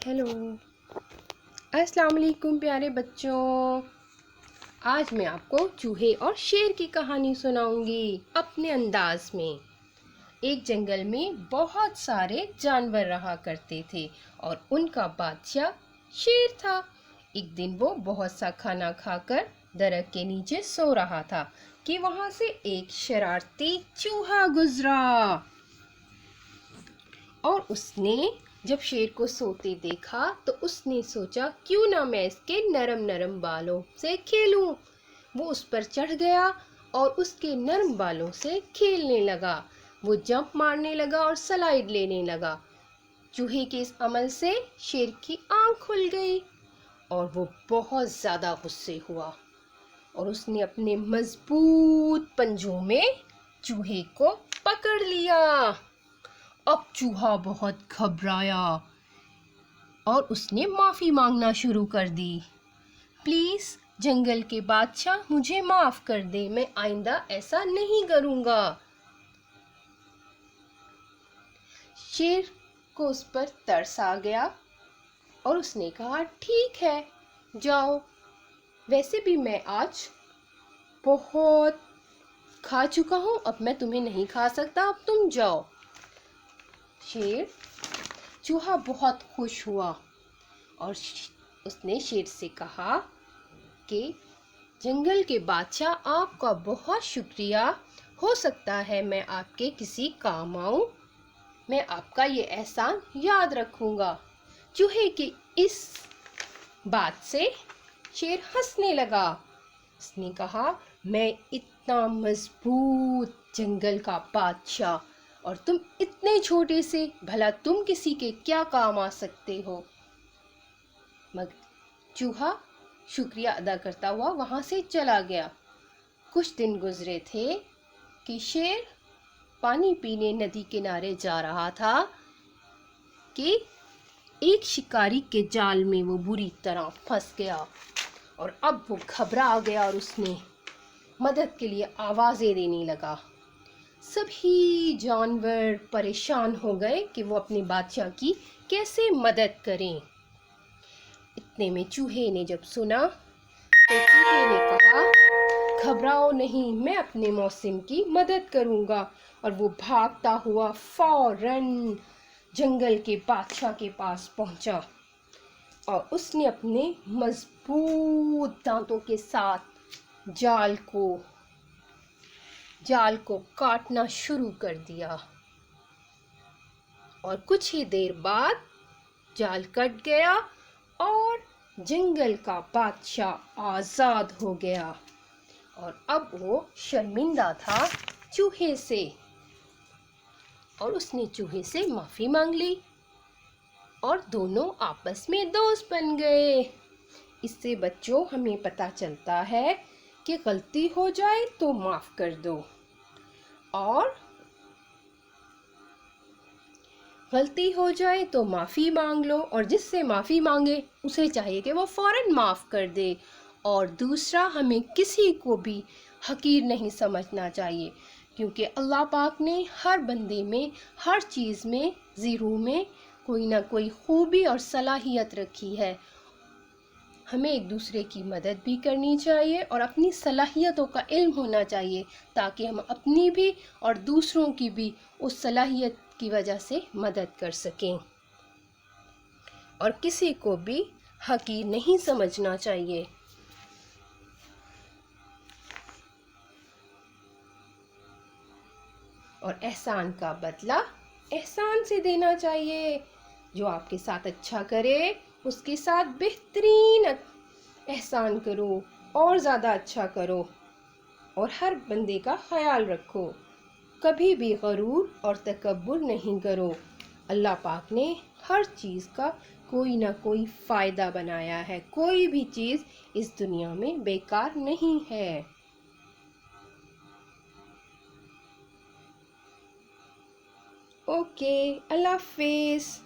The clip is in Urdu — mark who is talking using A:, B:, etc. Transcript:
A: ہیلو، السلام علیکم پیارے بچوں۔ آج میں آپ کو چوہے اور شیر کی کہانی سناؤں گی اپنے انداز میں۔ ایک جنگل میں بہت سارے جانور رہا کرتے تھے اور ان کا بادشاہ شیر تھا۔ ایک دن وہ بہت سا کھانا کھا کر درخت کے نیچے سو رہا تھا کہ وہاں سے ایک شرارتی چوہا گزرا اور اس نے جب شیر کو سوتے دیکھا تو اس نے سوچا کیوں نہ میں اس کے نرم نرم بالوں سے کھیلوں۔ وہ اس پر چڑھ گیا اور اس کے نرم بالوں سے کھیلنے لگا۔ وہ جمپ مارنے لگا اور سلائیڈ لینے لگا۔ چوہے کے اس عمل سے شیر کی آنکھ کھل گئی اور وہ بہت زیادہ غصے ہوا اور اس نے اپنے مضبوط پنجوں میں چوہے کو پکڑ لیا۔ اب چوہا بہت گھبرایا اور اس نے معافی مانگنا شروع کر دی۔ پلیز جنگل کے بادشاہ مجھے معاف کر دے، میں آئندہ ایسا نہیں کروں گا۔ شیر کو اس پر ترس آ گیا اور اس نے کہا ٹھیک ہے جاؤ، ویسے بھی میں آج بہت کھا چکا ہوں، اب میں تمہیں نہیں کھا سکتا، اب تم جاؤ۔ چوہا بہت خوش ہوا اور اس نے شیر سے کہا کہ جنگل کے بادشاہ آپ کا بہت شکریہ، ہو سکتا ہے میں آپ کے کسی کام آؤں، میں آپ کا یہ احسان یاد رکھوں گا۔ چوہے کی اس بات سے شیر ہنسنے لگا۔ اس نے کہا میں اتنا مضبوط جنگل کا بادشاہ اور تم اتنے چھوٹے سے، بھلا تم کسی کے کیا کام آ سکتے ہو۔ مگر چوہا شکریہ ادا کرتا ہوا وہاں سے چلا گیا۔ کچھ دن گزرے تھے کہ شیر پانی پینے ندی کنارے جا رہا تھا کہ ایک شکاری کے جال میں وہ بری طرح پھنس گیا اور اب وہ گھبرا گیا اور اس نے مدد کے لیے آوازیں دینے لگا۔ سبھی جانور پریشان ہو گئے کہ وہ اپنے بادشاہ کی کیسے مدد کریں۔ اتنے میں چوہے نے جب سنا تو چوہے نے کہا گھبراؤ نہیں، میں اپنے موسم کی مدد کروں گا، اور وہ بھاگتا ہوا فوراً جنگل کے بادشاہ کے پاس پہنچا اور اس نے اپنے مضبوط دانتوں کے ساتھ جال کو کاٹنا شروع کر دیا اور کچھ ہی دیر بعد جال کٹ گیا اور جنگل کا بادشاہ آزاد ہو گیا، اور اب وہ شرمندہ تھا چوہے سے اور اس نے چوہے سے معافی مانگ لی اور دونوں آپس میں دوست بن گئے۔ اس سے بچوں ہمیں پتہ چلتا ہے کہ غلطی ہو جائے تو معاف کر دو، اور غلطی ہو جائے تو معافی مانگ لو، اور جس سے معافی مانگے اسے چاہیے کہ وہ فوراً معاف کر دے۔ اور دوسرا، ہمیں کسی کو بھی حقیر نہیں سمجھنا چاہیے، کیونکہ اللہ پاک نے ہر بندے میں، ہر چیز میں، زیرو میں کوئی نہ کوئی خوبی اور صلاحیت رکھی ہے۔ ہمیں ایک دوسرے کی مدد بھی کرنی چاہیے اور اپنی صلاحیتوں کا علم ہونا چاہیے تاکہ ہم اپنی بھی اور دوسروں کی بھی اس صلاحیت کی وجہ سے مدد کر سکیں، اور کسی کو بھی حقیر نہیں سمجھنا چاہیے۔ اور احسان کا بدلہ احسان سے دینا چاہیے۔ جو آپ کے ساتھ اچھا کرے اس کے ساتھ بہترین احسان کرو اور زیادہ اچھا کرو، اور ہر بندے کا خیال رکھو، کبھی بھی غرور اور تکبر نہیں کرو۔ اللہ پاک نے ہر چیز کا کوئی نہ کوئی فائدہ بنایا ہے، کوئی بھی چیز اس دنیا میں بیکار نہیں ہے۔ اوکے، اللہ حافظ۔